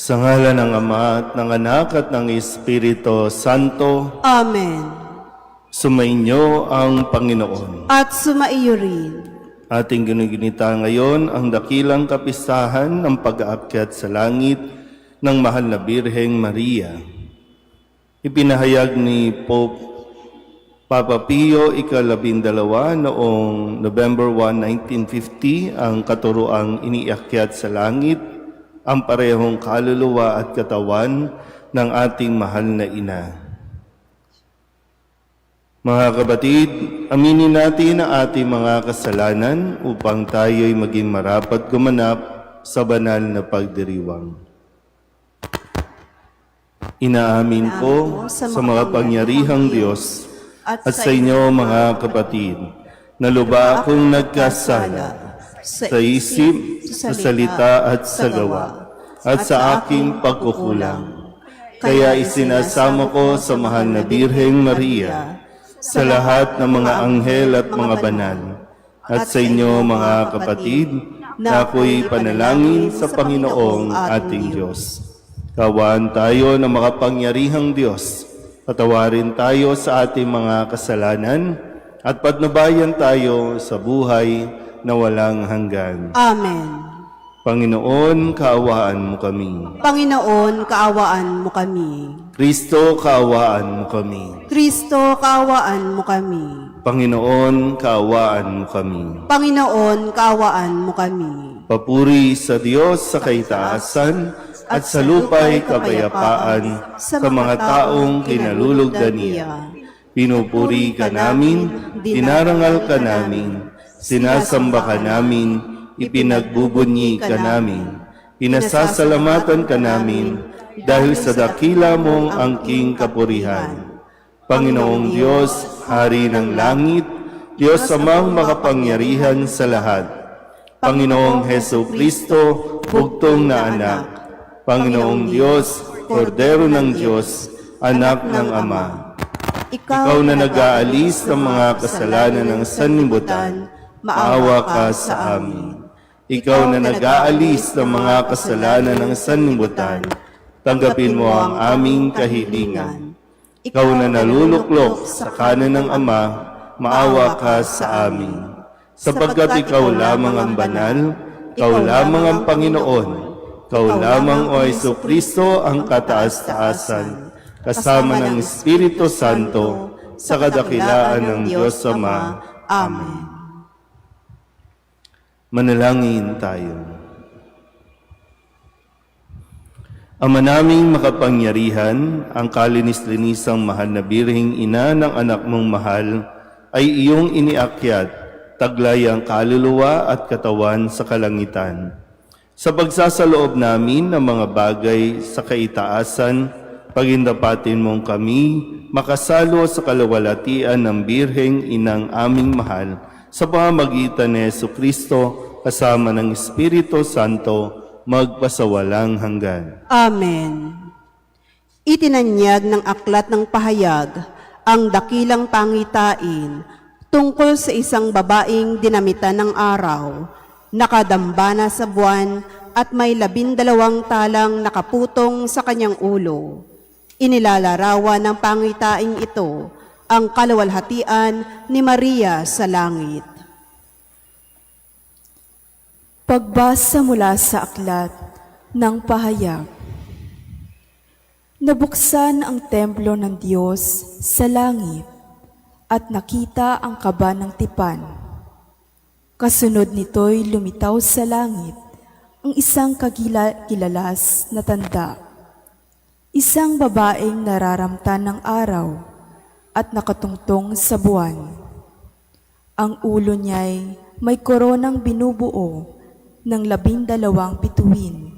Sa ngalan ng Ama at ng Anak at ng Espiritu Santo, Amen. sumainyo ang Panginoon. At sumaiyo rin. Ating giniginita ngayon ang dakilang kapistahan ng pag-aakyat sa langit ng Mahal na Birheng Maria. Ipinahayag ni Pope Papa Pio ika-12 noong November 1, 1950 ang katuroang iniakyat sa langit ang parehong kaluluwa at katawan ng ating mahal na ina. Mga kapatid, aminin natin ang ating mga kasalanan upang tayo'y maging marapat gumanap sa banal na pagdiriwang. Inaamin ko sa mga pangyarihang Diyos at sa inyo mga kapatid, na luba akong nagkasala sa isip, sa salita at sa gawa, at sa aking pagkukulang. Kaya isinasamo ko sa mahal na Birheng Maria, sa lahat ng mga anghel at mga banal, at sa inyo mga kapatid, na ako'y panalangin sa Panginoong ating Diyos. Kawaan tayo ng makapangyarihang Diyos, patawarin tayo sa ating mga kasalanan, at patnubayan tayo sa buhay na walang hanggan. Amen. Panginoon, kaawaan mo kami. Panginoon, kaawaan mo kami. Kristo, kaawaan mo kami. Kristo, kaawaan mo kami. Panginoon, kaawaan mo kami. Panginoon, kaawaan mo kami. Papuri sa Diyos sa kaitaasan at sa lupa'y kapayapaan sa mga taong kinalulugdan niya. Pinupuri ka namin, dinarangal ka namin, sinasamba ka namin, ipinagbubunyi ka namin, pinasasalamatan ka namin, dahil sa dakila mong angking kapurihan. Panginoong Diyos, Hari ng langit, Diyos amang makapangyarihan sa lahat, Panginoong Heso Kristo, bugtong na anak, Panginoong Diyos, Kordero ng Diyos, anak ng Ama. Ikaw na nag-aalis ng mga kasalanan ng sanlibutan, maawa ka sa amin. Ikaw na nag-aalis ng mga kasalanan ng sanlibutan, tanggapin mo ang aming kahilingan. Ikaw na naluluklok sa kanan ng Ama, maawa ka sa amin. Sapagkat ikaw lamang ang banal, ikaw lamang ang Panginoon, ikaw lamang o Jesucristo ang kataas-taasan, kasama ng Espiritu Santo, sa kadakilaan ng Diyos Ama. Amen. Manalangin tayo. Ama naming makapangyarihan, ang kalinis-linisang mahal na Birheng Ina ng anak mong mahal ay iyong iniakyat, taglay ang kaluluwa at katawan sa kalangitan. Sa pagsasaloob namin ng mga bagay sa kaitaasan, pagindapatin mong kami makasalo sa kalawalatian ng Birheng Inang aming mahal, sa pamamagitan ni Jesucristo kasama ng Espiritu Santo, magpasawalang hanggan. Amen. Itinanyag ng aklat ng pahayag ang dakilang pangitain tungkol sa isang babaeng dinamitan ng araw, nakadambana sa buwan at may 12 talang nakaputong sa kanyang ulo. Inilalarawan ng pangitain ito ang kaluwalhatian ni Maria sa langit. Pagbasa mula sa aklat ng pahayag. Nabuksan ang templo ng Diyos sa langit at nakita ang kaba ng tipan. Kasunod nito'y lumitaw sa langit ang isang kagilalas na tanda. Isang babaeng nararamtan ng araw at nakatungtong sa buwan. Ang ulo niya'y may koronang binubuo ng 12 bituin.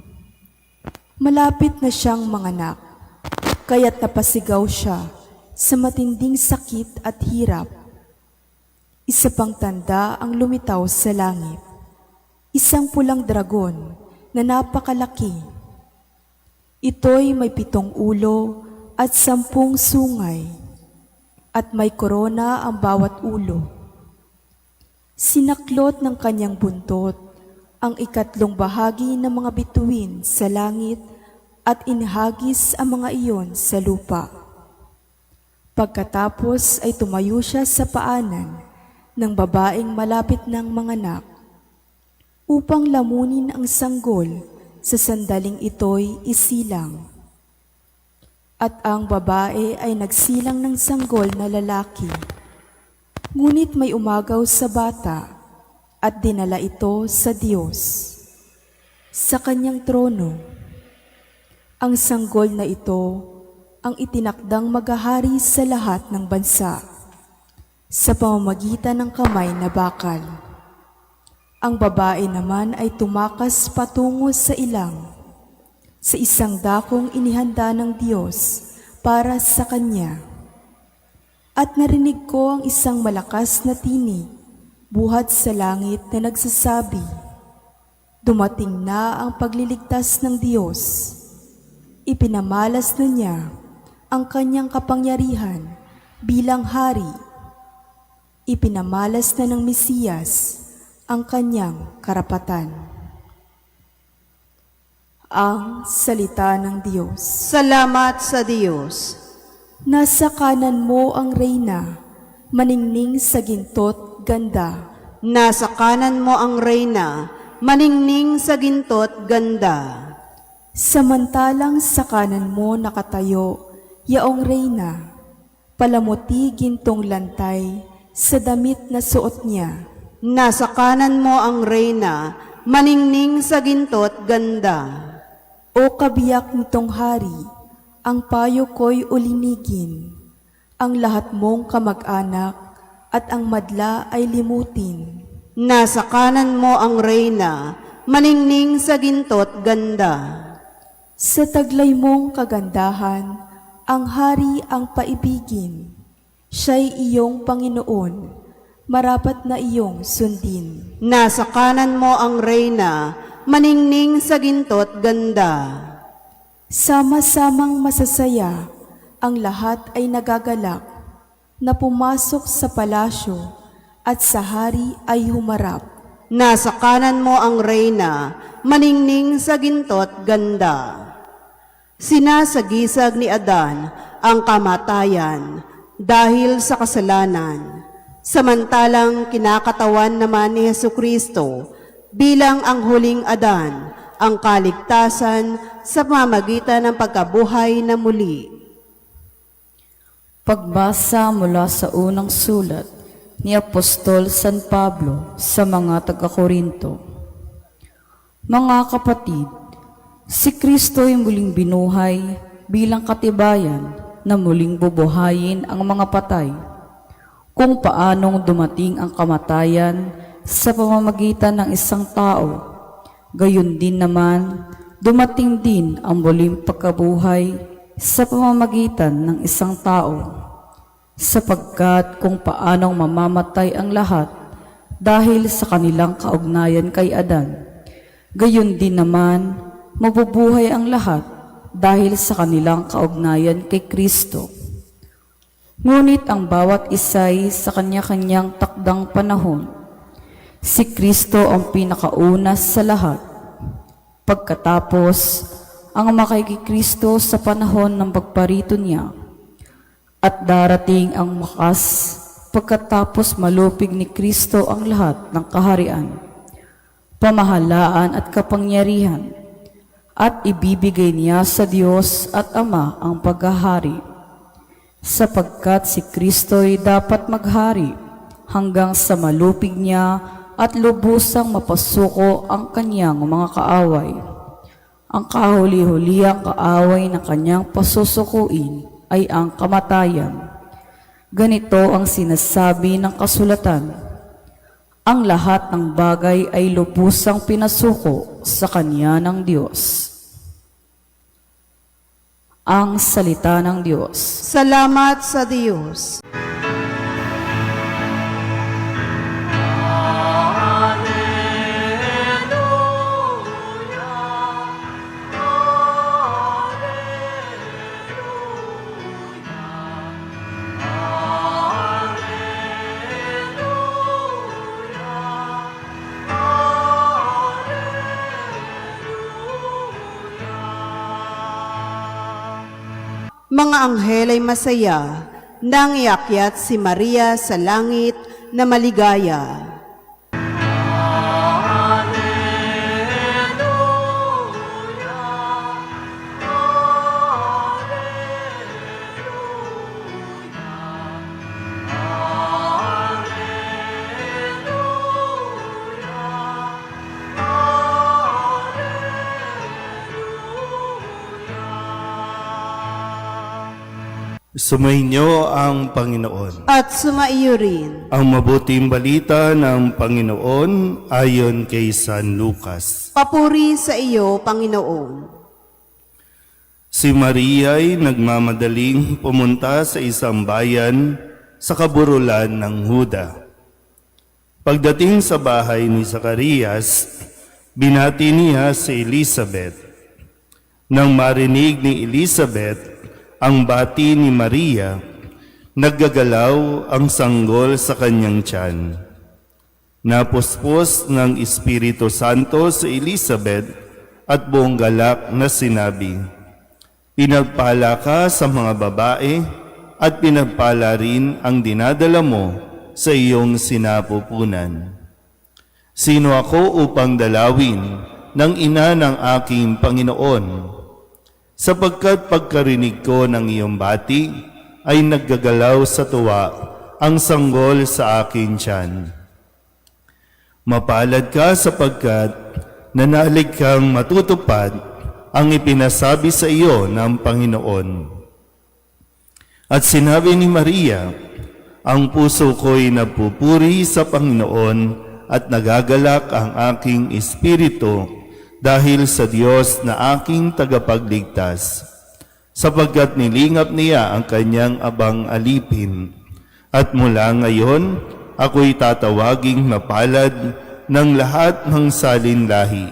Malapit na siyang manganak, kaya't napasigaw siya sa matinding sakit at hirap. Isa pang tanda ang lumitaw sa langit, isang pulang dragon na napakalaki. Ito'y may 7 ulo at 10 sungay, at may korona ang bawat ulo. Sinaklot ng kanyang buntot ang ikatlong bahagi ng mga bituin sa langit at inihagis ang mga iyon sa lupa. Pagkatapos ay tumayo siya sa paanan ng babaeng malapit ng manganak upang lamunin ang sanggol sa sandaling ito'y isilang. At ang babae ay nagsilang ng sanggol na lalaki. Ngunit may umagaw sa bata at dinala ito sa Diyos, sa kanyang trono. Ang sanggol na ito ang itinakdang maghahari sa lahat ng bansa sa pamamagitan ng kamay na bakal. Ang babae naman ay tumakas patungo sa ilang, sa isang dakong inihanda ng Diyos para sa kanya. At narinig ko ang isang malakas na tinig buhat sa langit na nagsasabi, "Dumating na ang pagliligtas ng Diyos. Ipinamalas na niya ang kanyang kapangyarihan bilang hari. Ipinamalas na ng Mesiyas ang kanyang karapatan." Ang salita ng Diyos. Salamat sa Diyos. Nasa kanan mo ang reyna, maningning sa ginto't ganda. Nasa kanan mo ang reyna, maningning sa ginto't ganda. Samantalang sa kanan mo nakatayo, yaong reyna, palamuti gintong lantay sa damit na suot niya. Nasa kanan mo ang reyna, maningning sa ginto't ganda. O kabiyak nitong hari, ang payo ko'y ulinigin, ang lahat mong kamag-anak at ang madla ay limutin. Nasa kanan mo ang reyna, maningning sa ginto't ganda. Sa taglay mong kagandahan, ang hari ang paibigin. Siya'y iyong Panginoon, marapat na iyong sundin. Nasa kanan mo ang reyna, maningning sa ginto't ganda. Sama-samang masasaya, ang lahat ay nagagalak, na pumasok sa palasyo at sa hari ay humarap. Nasa kanan mo ang reyna, maningning sa ginto't ganda. Sinasagisag ni Adan ang kamatayan dahil sa kasalanan, samantalang kinakatawan naman ni Jesucristo bilang ang huling Adan, ang kaligtasan sa pamamagitan ng pagkabuhay na muli. Pagbasa mula sa unang sulat ni Apostol San Pablo sa mga taga-Korinto. Mga kapatid, si Kristo ay muling binuhay bilang katibayan na muling bubuhayin ang mga patay, kung paanong dumating ang kamatayan sa pamamagitan ng isang tao, gayon din naman dumating din ang muling pagkabuhay sa pamamagitan ng isang tao. Sapagkat kung paanong mamamatay ang lahat dahil sa kanilang kaugnayan kay Adan, gayon din naman mabubuhay ang lahat dahil sa kanilang kaugnayan kay Kristo. Ngunit ang bawat isa'y sa kanya-kanyang takdang panahon. Si Kristo ang pinakauna sa lahat. Pagkatapos, ang makikikristo sa panahon ng pagparito niya. At darating ang wakas pagkatapos malupig ni Kristo ang lahat ng kaharian, pamahalaan at kapangyarihan, at ibibigay niya sa Diyos at Ama ang paghahari. Sapagkat si Kristo'y dapat maghari hanggang sa malupig niya at lubusang mapasuko ang kanyang mga kaaway. Ang kahuli-hulihang kaaway na kanyang pasusukuin ay ang kamatayan. Ganito ang sinasabi ng kasulatan, ang lahat ng bagay ay lubusang pinasuko sa kanya ng Diyos. Ang salita ng Diyos. Salamat sa Diyos. Mga anghel ay masaya nang iakyat si Maria sa langit na maligaya. Sumainyo ang Panginoon. At sumaiyo rin. Ang mabuting balita ng Panginoon ayon kay San Lucas. Papuri sa iyo, Panginoon. Si Maria ay nagmamadaling pumunta sa isang bayan sa kaburulan ng Huda. Pagdating sa bahay ni Zacarias, binati niya si Elizabeth. Nang marinig ni Elizabeth ang bati ni Maria, naggagalaw ang sanggol sa kanyang tiyan. Napuspos ng Espiritu Santo si Elizabeth at buong galak na sinabi, "Pinagpala ka sa mga babae at pinagpala rin ang dinadala mo sa iyong sinapupunan. Sino ako upang dalawin ng ina ng aking Panginoon? Sapagkat pagkarinig ko ng iyong bati, ay naggagalaw sa tuwa ang sanggol sa aking tiyan. Mapalad ka sapagkat nanalig kang matutupad ang ipinasabi sa iyo ng Panginoon." At sinabi ni Maria, "Ang puso ko'y nagpupuri sa Panginoon at nagagalak ang aking espiritu dahil sa Diyos na aking tagapagligtas, sapagkat nilingap niya ang kanyang abang alipin. At mula ngayon, ako'y tatawaging mapalad ng lahat ng salinlahi,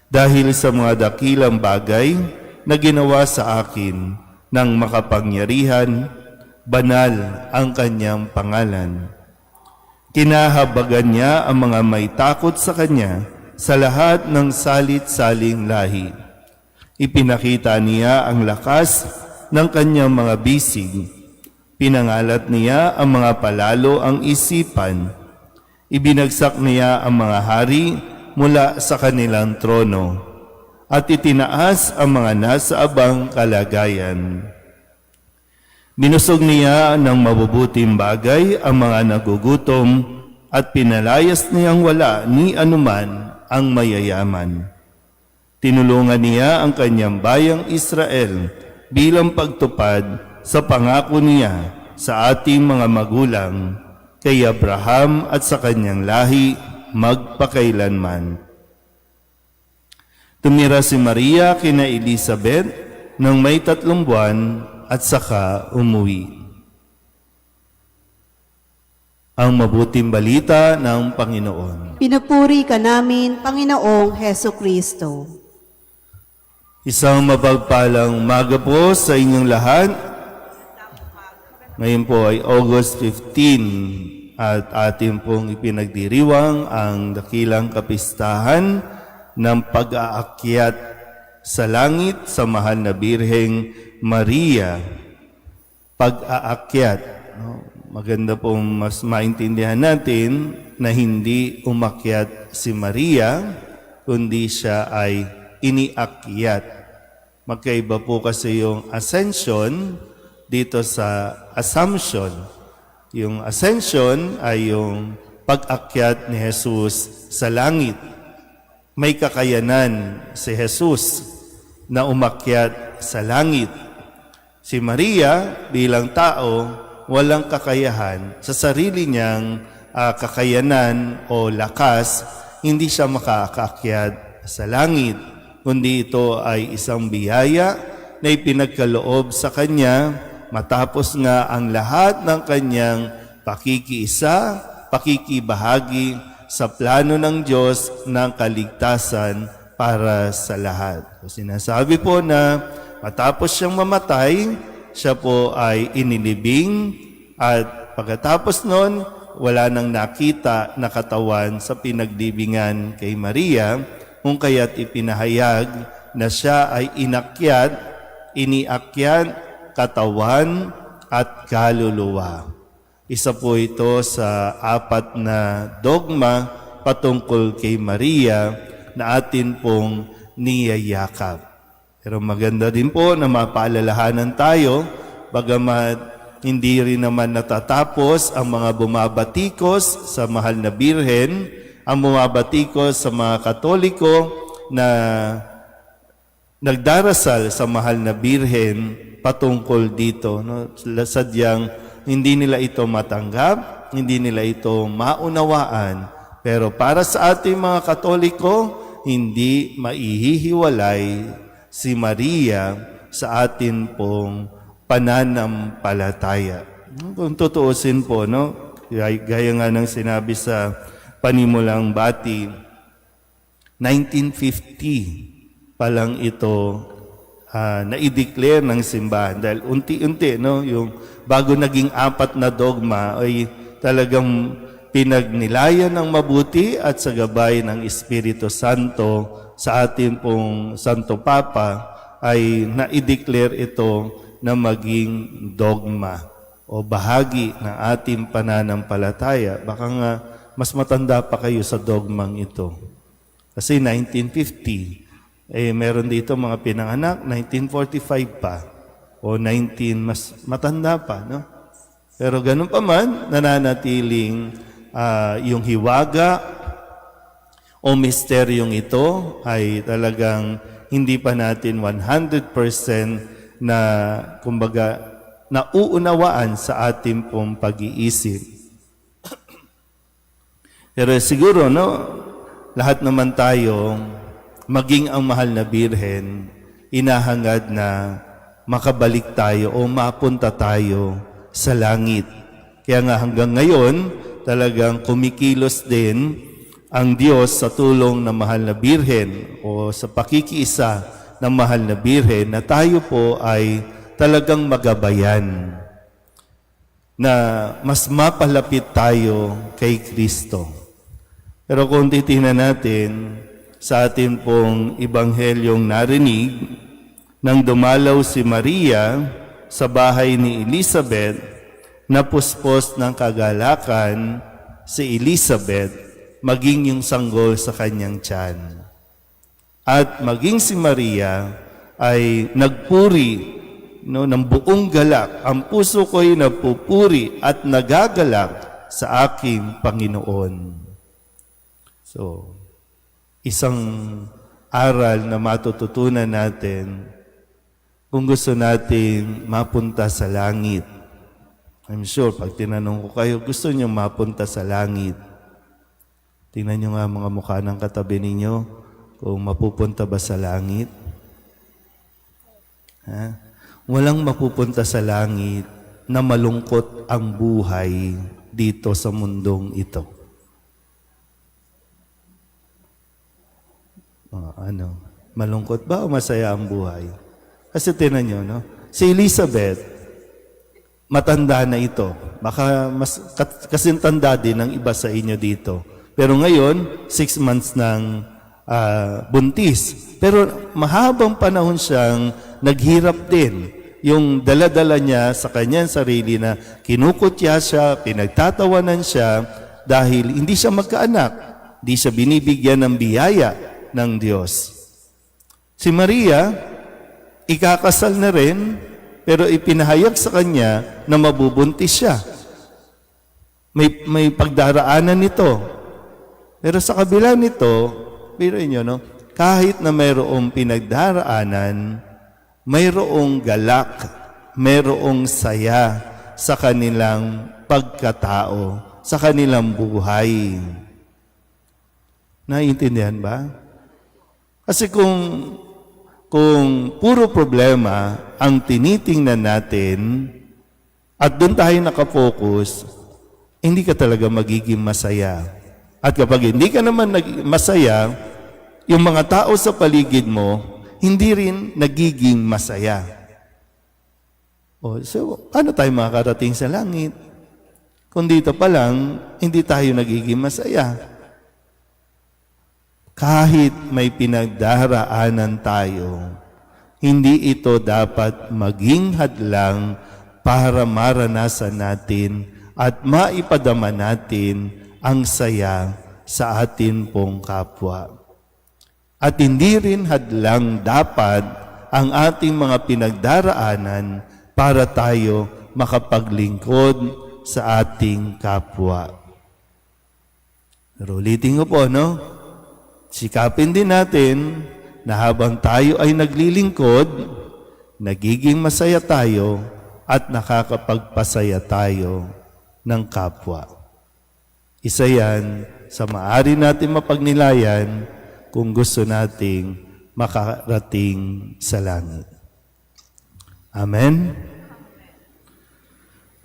dahil sa mga dakilang bagay na ginawa sa akin ng makapangyarihan, banal ang kanyang pangalan. Kinahabagan niya ang mga may takot sa kanya sa lahat ng salit-saling lahi. Ipinakita niya ang lakas ng kanyang mga bisig. Pinangalat niya ang mga palalo ang isipan. Ibinagsak niya ang mga hari mula sa kanilang trono at itinaas ang mga nasa abang kalagayan. Binusog niya ng mabubuting bagay ang mga nagugutom at pinalayas niyang wala ni anuman ang mayayaman. Tinulungan niya ang kanyang bayang Israel bilang pagtupad sa pangako niya sa ating mga magulang, kay Abraham at sa kanyang lahi magpakailanman. Tumira si Maria kina Elizabeth nang may 3 buwan at saka umuwi. Ang mabuting balita ng Panginoon. Pinupuri ka namin, Panginoong Heso Kristo. Isang mapagpalang umaga po sa inyong lahat. Ngayon po ay August 15 at atin pong ipinagdiriwang ang dakilang kapistahan ng pag-aakyat sa langit sa mahal na Birheng Maria. Pag-aakyat. Maganda pong mas maintindihan natin na hindi umakyat si Maria, kundi siya ay iniakyat. Magkaiba po kasi yung ascension dito sa assumption. Yung ascension ay yung pag-akyat ni Jesus sa langit. May kakayanan si Jesus na umakyat sa langit. Si Maria bilang tao, walang kakayahan sa sarili niyang kakayanan o lakas, hindi siya makakaakyat sa langit, kundi ito ay isang biyaya na ipinagkaloob sa kanya matapos nga ang lahat ng kanyang pakikiisa, pakikibahagi sa plano ng Diyos ng kaligtasan para sa lahat. So, sinasabi po na matapos siyang mamatay, siya po ay inilibing at pagkatapos nun, wala nang nakita na katawan sa pinaglibingan kay Maria, kung kaya't ipinahayag na siya ay iniakyat katawan at kaluluwa. Isa po ito sa 4 na dogma patungkol kay Maria na atin pong niyayakap. Pero maganda din po na mapaalalahanan tayo, bagamat hindi rin naman natatapos ang mga bumabatikos sa mahal na Birhen, ang bumabatikos sa mga Katoliko na nagdarasal sa mahal na Birhen patungkol dito. No? Sadyang hindi nila ito matanggap, hindi nila ito maunawaan. Pero para sa ating mga Katoliko, hindi maihihiwalay si Maria sa atin pong pananampalataya. Kung tutuusin po, no? Gaya nga ng sinabi sa Panimulang Bati, 1950 pa lang ito na-i-declare ng simbahan. Dahil unti-unti, no? Yung bago naging 4 na dogma ay talagang pinagnilayan ng mabuti at sa gabay ng Espiritu Santo sa atin pong Santo Papa ay na-i-declare ito na maging dogma o bahagi ng ating pananampalataya. Baka nga mas matanda pa kayo sa dogmang ito. Kasi 1950, meron dito mga pinanganak, 1945 pa o 19, mas matanda pa. No? Pero ganun pa man, nananatiling yung hiwaga o misteryong ito ay talagang hindi pa natin 100% na kumbaga nauunawaan sa ating pong pag-iisip. Pero siguro, no, lahat naman tayo, maging ang mahal na Birhen, inahangad na makabalik tayo o mapunta tayo sa langit. Kaya nga hanggang ngayon, talagang kumikilos din ang Diyos sa tulong ng mahal na Birhen o sa pakikiisa ng mahal na Birhen na tayo po ay talagang magabayan na mas mapalapit tayo kay Kristo. Pero kung titingnan natin sa atin pong ibanghelyong narinig, nang dumalaw si Maria sa bahay ni Elizabeth, napuspos ng kagalakan si Elizabeth, maging yung sanggol sa kanyang tiyan. At maging si Maria ay nagpuri ng buong galak. Ang puso ko'y nagpupuri at nagagalak sa aking Panginoon. So, isang aral na matututunan natin kung gusto nating mapunta sa langit. I'm sure, pag tinanong ko kayo, gusto niyo mapunta sa langit. Tingnan niyo nga mga mukha ng katabi ninyo, kung mapupunta ba sa langit? Ha? Walang mapupunta sa langit na malungkot ang buhay dito sa mundong ito. Malungkot ba o masaya ang buhay? Kasi tinan nyo, no? Si Elizabeth, matanda na ito. Baka mas kasing tanda din ng iba sa inyo dito. Pero ngayon, 6 months ng buntis. Pero mahabang panahon siyang naghirap din. Yung dala-dala niya sa kanyang sarili na kinukutya siya, pinagtatawanan siya dahil hindi siya magkaanak. Hindi siya binibigyan ng biyaya ng Diyos. Si Maria, ikakasal na rin, pero ipinahayag sa kanya na mabubuntis siya. May pagdaraanan nito. Pero sa kabila nito, pero inyo, no? Kahit na mayroong pinagdaraanan, mayroong galak, mayroong saya sa kanilang pagkatao, sa kanilang buhay. Naiintindihan ba? Kasi kung puro problema ang tinitingnan natin at doon tayo nakafocus, hindi ka talaga magiging masaya. At kapag hindi ka naman masaya, yung mga tao sa paligid mo, hindi rin nagiging masaya. So, ano tayo makakarating sa langit? Kung dito pa lang, hindi tayo nagiging masaya. Kahit may pinagdaraanan tayo, hindi ito dapat maging hadlang para maranasan natin at maipadama natin ang saya sa atin pong kapwa. At hindi rin hadlang dapat ang ating mga pinagdaraanan para tayo makapaglingkod sa ating kapwa. Pero ulitin ko po, no? Sikapin din natin na habang tayo ay naglilingkod, nagiging masaya tayo at nakakapagpasaya tayo ng kapwa. Isa yan sa maaari natin mapagnilayan kung gusto nating makarating sa langit. Amen?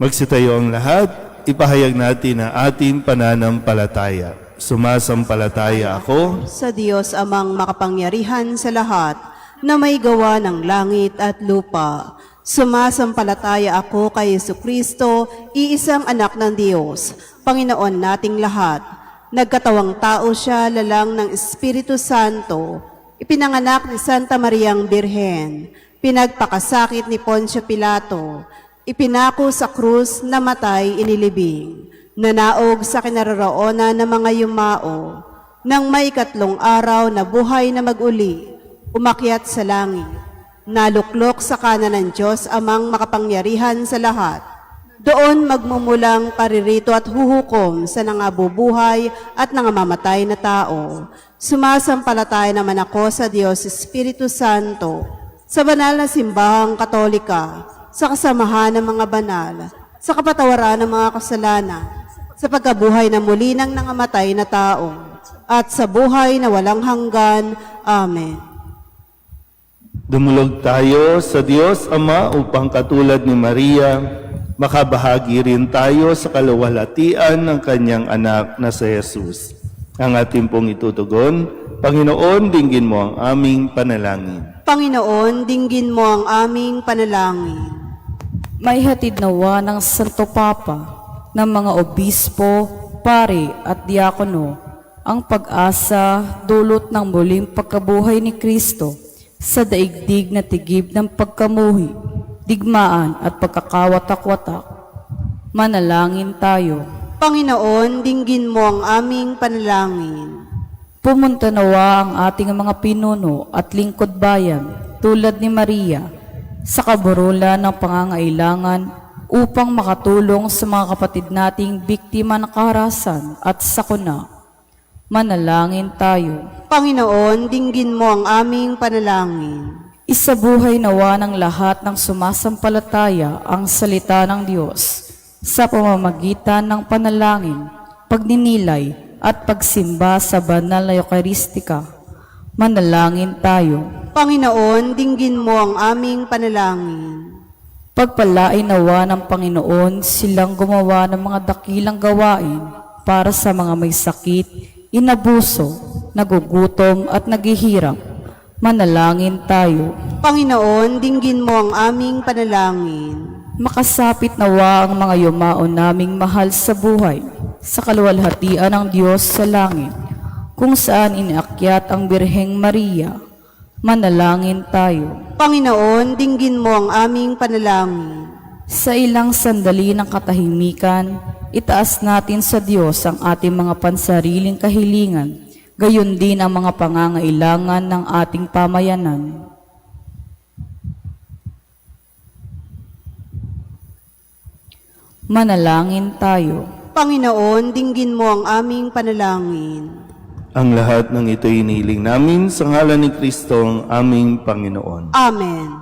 Magsitayo ang lahat, ipahayag natin ang ating pananampalataya. Sumasampalataya ako Sa Diyos amang makapangyarihan sa lahat, na may gawa ng langit at lupa. Sumasampalataya ako kay Jesucristo, iisang anak ng Diyos, Panginoon nating lahat. Nagkatawang tao siya, lalang ng Espiritu Santo, ipinanganak ni Santa Mariang Birhen, pinagpakasakit ni Poncio Pilato, ipinako sa krus, namatay, inilibing, nanaog sa kinaroroonan ng mga yumao, nang may 3 araw na buhay na mag-uli, umakyat sa langit, naluklok sa kanan ng Diyos amang makapangyarihan sa lahat. Doon magmumulang paririto at huhukom sa nangabubuhay at nangamamatay na tao. Sumasampalataya naman ako sa Diyos Espiritu Santo, sa banal na simbahang Katolika, sa kasamahan ng mga banal, sa kapatawaran ng mga kasalanan, sa pagkabuhay na muli ng nangamatay na tao, at sa buhay na walang hanggan. Amen. Dumulog tayo sa Diyos Ama upang katulad ni Maria, makabahagi rin tayo sa kaluwalhatian ng kanyang anak na si Jesus. Ang ating pong itutugon, Panginoon, dinggin mo ang aming panalangin. Panginoon, dinggin mo ang aming panalangin. May hatid nawa ng Santo Papa, ng mga obispo, pare at diakono, ang pag-asa dulot ng muling pagkabuhay ni Kristo sa daigdig na tigib ng pagkamuhi, digmaan at pagkakawatak-watak. Manalangin tayo. Panginoon, dinggin mo ang aming panalangin. Pumunta nawa ang ating mga pinuno at lingkod bayan tulad ni Maria sa kaburulan ng pangangailangan upang makatulong sa mga kapatid nating biktima ng kaharasan at sakuna. Manalangin tayo. Panginoon, dinggin mo ang aming panalangin. Isabuhay nawa ng lahat ng sumasampalataya ang salita ng Diyos sa pamamagitan ng panalangin, pagninilay at pagsimba sa banal na Eucharistika. Manalangin tayo. Panginoon, dinggin mo ang aming panalangin. Pagpalain nawa ng Panginoon silang gumawa ng mga dakilang gawain para sa mga may sakit, inabuso, nagugutom at naghihirap. Manalangin tayo. Panginoon, dinggin mo ang aming panalangin. Makasapit nawa ang mga yumao naming mahal sa buhay, sa kaluwalhatian ng Diyos sa langit, kung saan inaakyat ang Birheng Maria. Manalangin tayo. Panginoon, dinggin mo ang aming panalangin. Sa ilang sandali ng katahimikan, itaas natin sa Diyos ang ating mga pansariling kahilingan, gayon din ang mga pangangailangan ng ating pamayanan. Manalangin tayo. Panginoon, dinggin mo ang aming panalangin. Ang lahat ng ito'y inihiling namin sa ngalan ni Kristo ang aming Panginoon. Amen.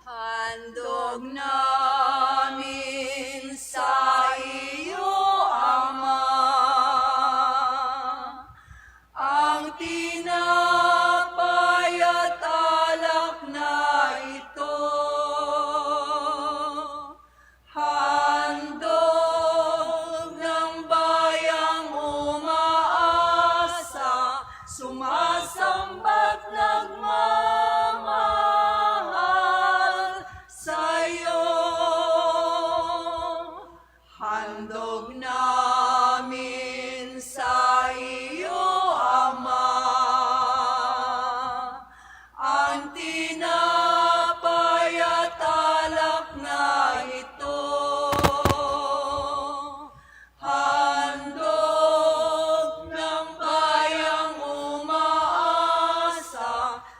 Handog namin sa iyo, Ama, ang tinapay at alak na ito. Handog ng bayang umaasa, sumasamba't nagmamahal.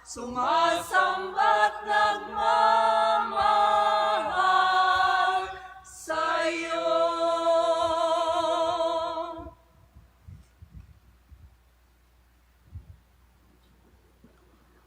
sumasamba't nagmamahal sa'yo.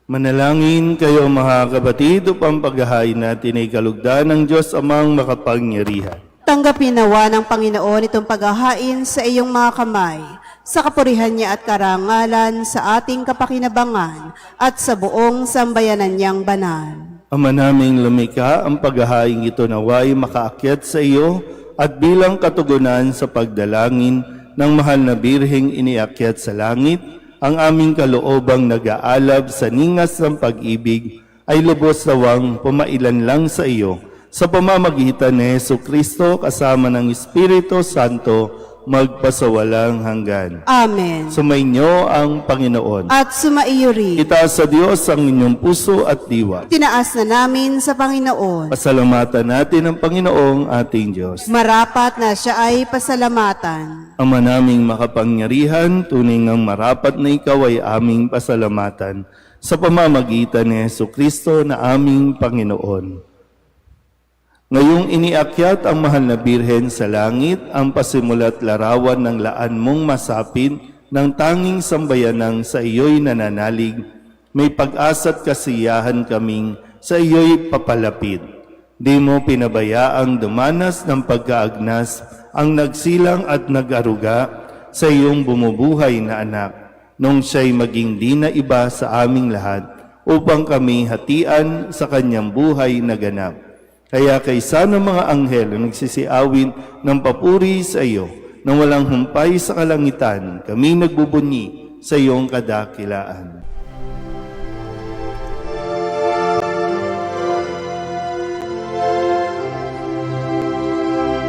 Manalangin kayo mga kapatid upang paghahain natin ay kalugdan ng Diyos amang makapangyarihan. Tanggapin nawa ng Panginoon itong paghahain sa iyong mga kamay, sa kapurihan niya at karangalan, sa ating kapakinabangan, at sa buong sambayanan niyang banal. Ama naming lumikha, ang paghahain ito naway makaakyat sa iyo at bilang katugunan sa pagdalangin ng mahal na Birheng iniakyat sa langit, ang aming kaloobang nag-aalab sa ningas ng pag-ibig ay lubos nawang pumailan lang sa iyo sa pamamagitan ni Jesucristo kasama ng Espiritu Santo magpasawalang hanggan. Amen. Sumainyo ang Panginoon. At sumaiyo rin. Itaas sa Diyos ang inyong puso at diwa. Tinaas na namin sa Panginoon. Pasalamatan natin ang Panginoong ating Diyos. Marapat na siya ay pasalamatan. Ama naming makapangyarihan, tunay ngang marapat na ikaw ay aming pasalamatan sa pamamagitan ni Jesucristo na aming Panginoon. Ngayong iniakyat ang mahal na Birhen sa langit, ang pasimulat larawan ng laan mong masapin ng tanging sambayanang sa iyo'y nananalig, may pag-asa't kasiyahan kaming sa iyo'y papalapit. Di mo pinabayaang dumanas ng pagkaagnas ang nagsilang at nag-aruga sa iyong bumubuhay na anak, nung siya'y maging di na iba sa aming lahat, upang kami hatian sa kanyang buhay na ganap. Kaya kaysa ng mga anghel na nagsisiawin ng papuri sa iyo, nang walang humpay sa kalangitan, kami nagbubunyi sa iyong kadakilaan.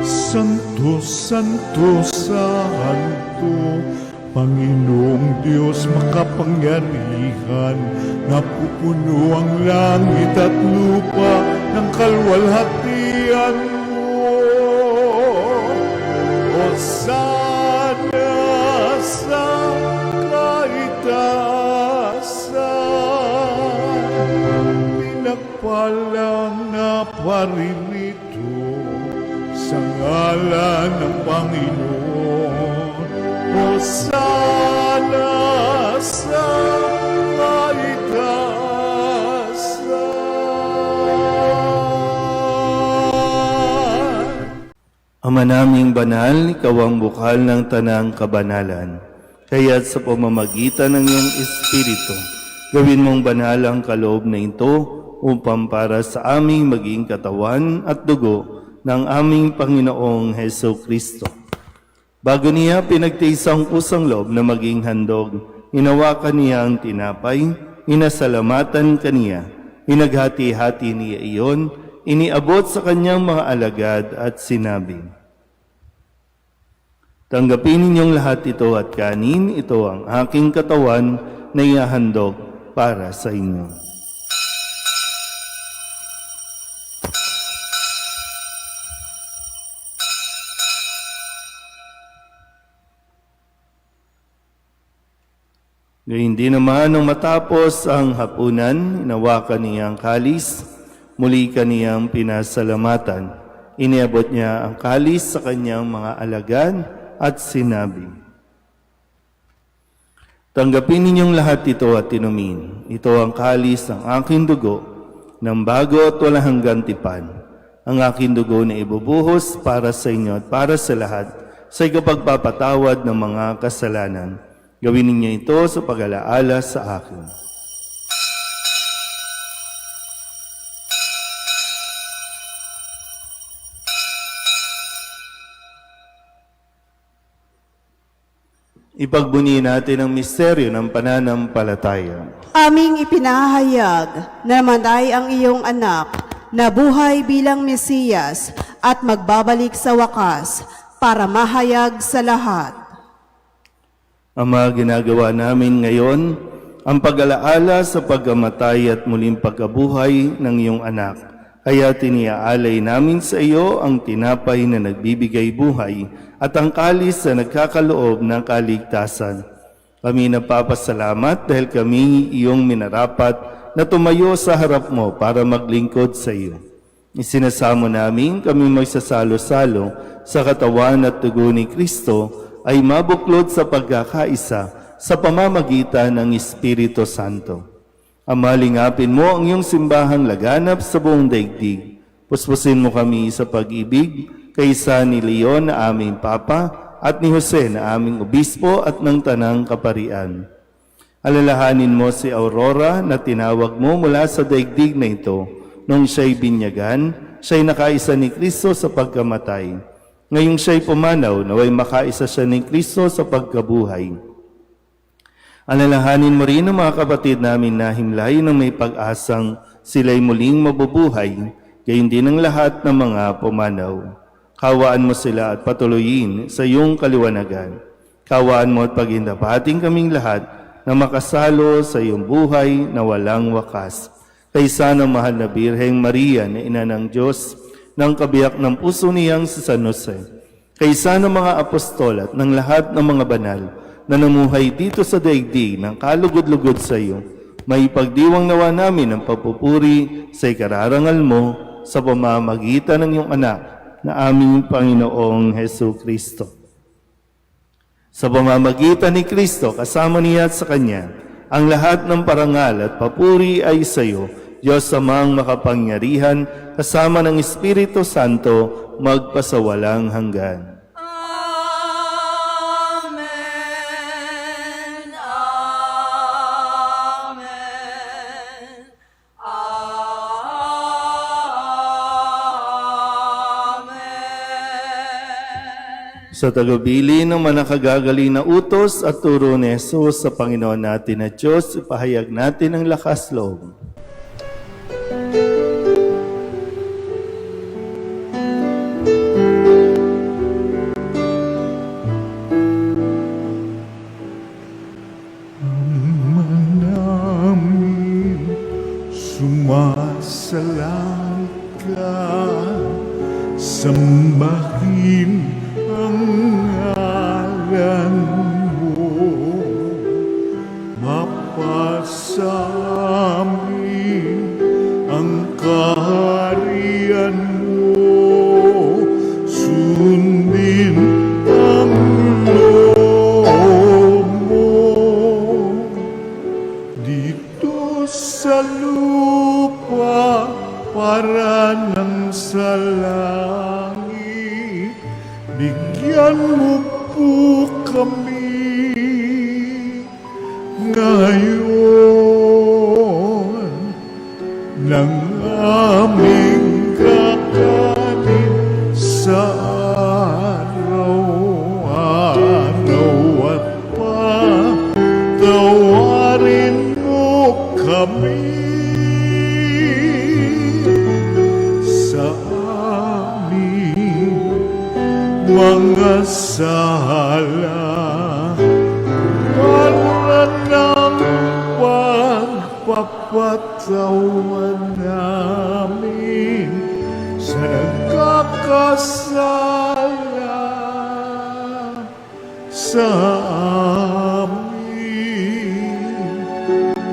Santo, Santo, Santo, Panginoong Diyos makapangyarihan, napupuno ang langit at lupa ng kalwalhatian mo. Hosana sa kaitaasan, pinagpalang na paririto sa ngalan ng Panginoon. Hosana sa kaitaasan. Ama naming banal, ikaw ang bukal ng tanang kabanalan. Kaya't sa pamamagitan ng iyong Espiritu, gawin mong banal ang kaloob na ito upang para sa aming maging katawan at dugo ng aming Panginoong Jesucristo. Bago niya pinagtiis ang pusang loob na maging handog, hinawakan niya ang tinapay, inasalamatan kaniya, inaghati-hati niya iyon, iniabot sa kanyang mga alagad at sinabi, "Tanggapin ninyong lahat ito at kanin, ito ang aking katawan na ihahandog para sa inyo." Gayun din naman nung matapos ang hapunan, inawakan niya ang kalis, muli kaniyang pinasalamatan. Iniabot niya ang kalis sa kanyang mga alagad at sinabi, "Tanggapin ninyong lahat ito at inumin. Ito ang kalis ng aking dugo, ng bago at walang hanggang tipan. Ang aking dugo na ibubuhos para sa inyo at para sa lahat sa ikapagpapatawad ng mga kasalanan. Gawin ninyo ito sa pag-alaala sa akin." Ipagbuni natin ang misteryo ng pananampalataya. Aming ipinahayag na namatay ang iyong anak, na buhay bilang Mesiyas at magbabalik sa wakas para mahayag sa lahat. Ama, ginagawa namin ngayon ang pag-alaala sa pagkamatay at muling pagkabuhay ng iyong anak. Kaya tiniaalay namin sa iyo ang tinapay na nagbibigay buhay at ang kalis na nagkakaloob ng kaligtasan. Kami napapasalamat dahil kami iyong minarapat na tumayo sa harap mo para maglingkod sa iyo. Isinasamo namin kami magsasalo-salo sa katawan at dugo ni Kristo ay mabuklod sa pagkakaisa sa pamamagitan ng Espiritu Santo. Ama, lingapin mo ang iyong simbahang laganap sa buong daigdig. Puspusin mo kami sa pag-ibig kaysa ni Leon na aming Papa at ni Jose na aming Obispo at ng Tanang Kaparian. Alalahanin mo si Aurora na tinawag mo mula sa daigdig na ito. Nung siya'y binyagan, siya'y nakaisa ni Kristo sa pagkamatay. Ngayong siya'y pumanaw, naway makaisa siya ni Kristo sa pagkabuhay. Alalahanin mo rin ang mga kapatid namin na himlay ng may pag-asang sila'y muling mabubuhay, gayon din ang lahat ng mga pumanaw. Kawaan mo sila at patuloyin sa iyong kaliwanagan. Kawaan mo at pagindapating kaming lahat na makasalo sa iyong buhay na walang wakas. Kaysa ng mahal na Birheng Maria na ina ng Diyos, ng kabiyak ng puso niyang si San Jose. Kaysa ng mga apostol at ng lahat ng mga banal na namuhay dito sa daigdig ng kalugod-lugod sa iyo, may pagdiwang nawa namin ang papupuri sa ikararangal mo sa pamamagitan ng iyong anak na aming Panginoong Hesu Kristo. Sa pamamagitan ni Kristo, kasama niya at sa Kanya, ang lahat ng parangal at papuri ay sa iyo, Diyos Amang makapangyarihan, kasama ng Espiritu Santo, magpasawalang hanggan. Amen. Amen. Amen. Sa tagubilin ng manakagagaling na utos at turo ni Jesus sa Panginoon natin na Diyos, ipahayag natin ang lakas loob. namin sumasalang ka, sambahin ang ngalan mo, mapasamin ang kaharian mo, sundin ang loob mo dito sa lupa para nang sa langit. Bigyan mo po kami ngayon ng aming kakanin sa araw-araw at patawarin mo kami sa aming mga sala para ng pagpapatawan namin sa nagkakasala sa amin,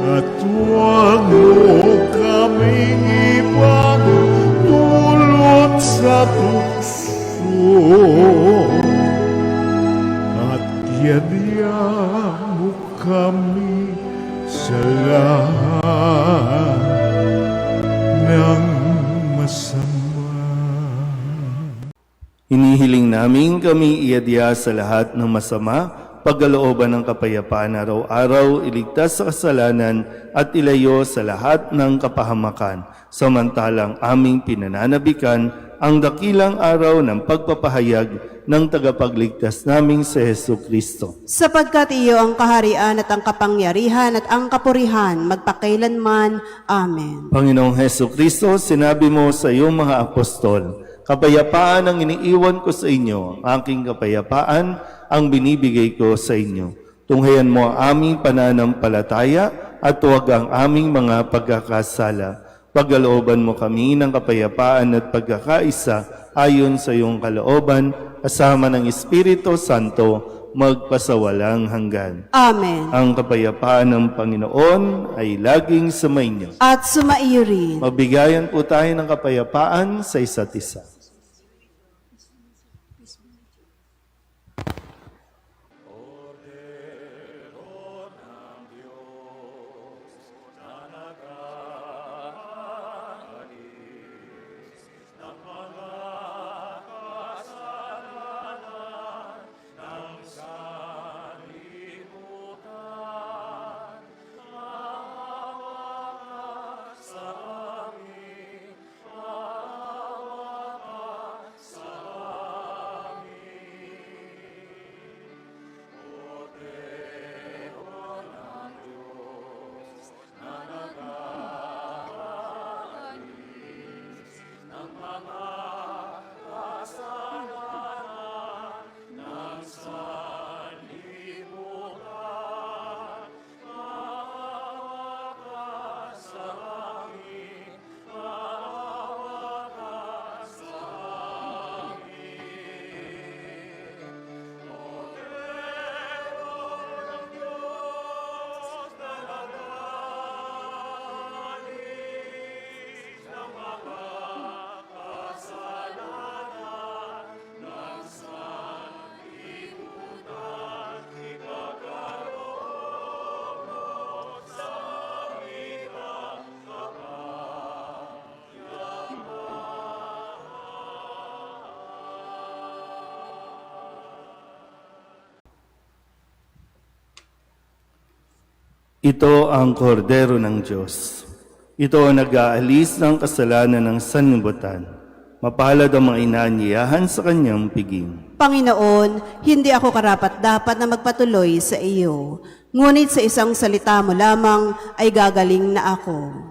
at huwag mo kaming ipagdulot sa tukso, at yadya mo kami sa lahat ng masama. Hinihiling namin kami iadya sa lahat ng masama, pagkalooban ng kapayapaan araw-araw, iligtas sa kasalanan at ilayo sa lahat ng kapahamakan, samantalang aming pinananabikan ang dakilang araw ng pagpapahayag ng tagapagligtas naming si Hesu Kristo. Sapagkat iyo ang kaharian at ang kapangyarihan at ang kapurihan magpakailanman. Amen. Panginoong Hesu Kristo, sinabi mo sa iyong mga apostol, kapayapaan ang iniiwan ko sa inyo, ang aking kapayapaan ang binibigay ko sa inyo. Tunghayan mo ang aming pananampalataya at huwag ang aming mga pagkakasala. Pagkalooban mo kami ng kapayapaan at pagkakaisa ayon sa iyong kalooban, kasama ng Espiritu Santo, magpasawalang hanggan. Amen. Ang kapayapaan ng Panginoon ay laging sumainyo. At sumaiyo rin. Mabigayan po tayo ng kapayapaan sa isa't isa. Ito ang kordero ng Diyos. Ito ang nag-aalis ng kasalanan ng sanlibutan. Mapalad ang mga inaanyayahan sa kanyang piging. Panginoon, hindi ako karapat-dapat na magpatuloy sa iyo. Ngunit sa isang salita mo lamang ay gagaling na ako.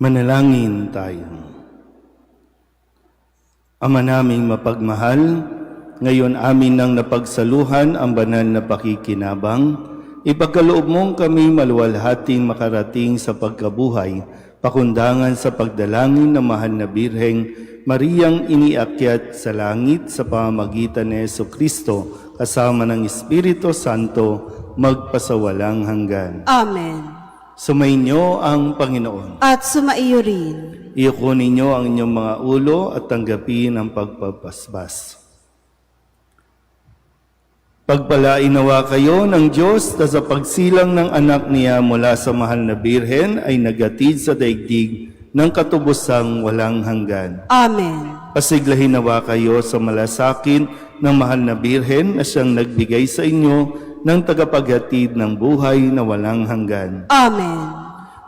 Manalangin tayo. Ama naming mapagmahal, ngayon amin nang napagsaluhan ang banal na pakikinabang, ipagkaloob mong kami maluwalhating makarating sa pagkabuhay, pakundangan sa pagdalangin ng mahal na Birheng Mariang iniakyat sa langit sa pamamagitan ni Jesucristo kasama ng Espiritu Santo magpasawalang hanggan. Amen. Sumainyo ang Panginoon. At sumaiyo rin. Iyuko ninyo ang inyong mga ulo at tanggapin ang pagpapasbas. Pagpalain nawa kayo ng Diyos na sa pagsilang ng anak niya mula sa mahal na Birhen ay nagatid sa daigdig ng katubusang walang hanggan. Amen. Pasiglahin nawa kayo sa malasakin ng mahal na Birhen na siyang nagbigay sa inyo ng tagapaghatid ng buhay na walang hanggan. Amen.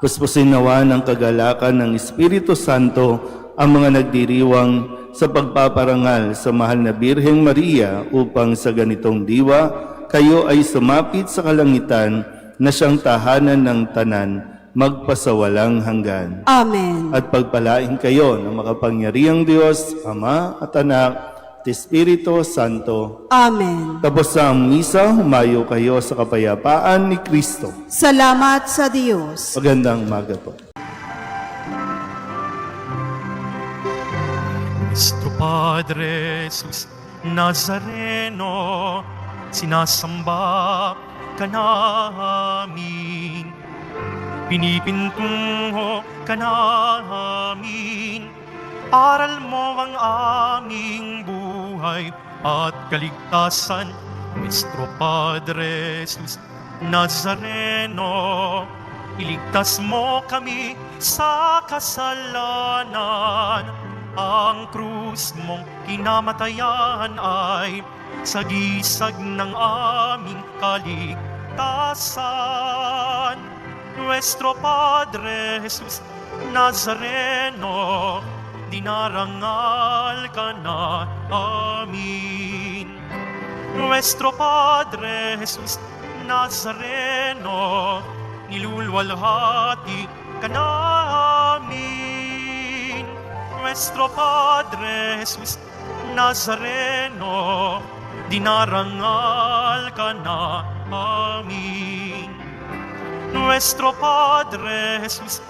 Puspusin nawa ng kagalakan ng Espiritu Santo ang mga nagdiriwang sa pagpaparangal sa mahal na Birheng Maria upang sa ganitong diwa kayo ay sumapit sa kalangitan na siyang tahanan ng tanan magpasawalang hanggan. Amen. At pagpalain kayo ng makapangyarihang Diyos, Ama at Anak at Espiritu Santo. Amen. Tapos sa misa, humayo kayo sa kapayapaan ni Kristo. Salamat sa Diyos. Magandang umaga po. Nuestro Padre Jesus Nazareno, sinasamba ka namin, pinipintungo ka namin, aral mo ang aming buhay at kaligtasan. Nuestro Padre Jesus Nazareno, iligtas mo kami sa kasalanan. Ang krus mong kinamatayan ay sagisag ng aming kaligtasan. Nuestro Padre Jesus Nazareno, dinarangal ka na amin. Nuestro Padre Jesus Nazareno, nilulwalhati ka namin. Nuestro Padre Jesus Nazareno, dinarangal ka na amin. Nuestro Padre Jesus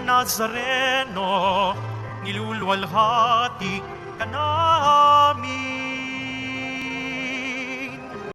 Nazareno, nilulwalhati ka namin.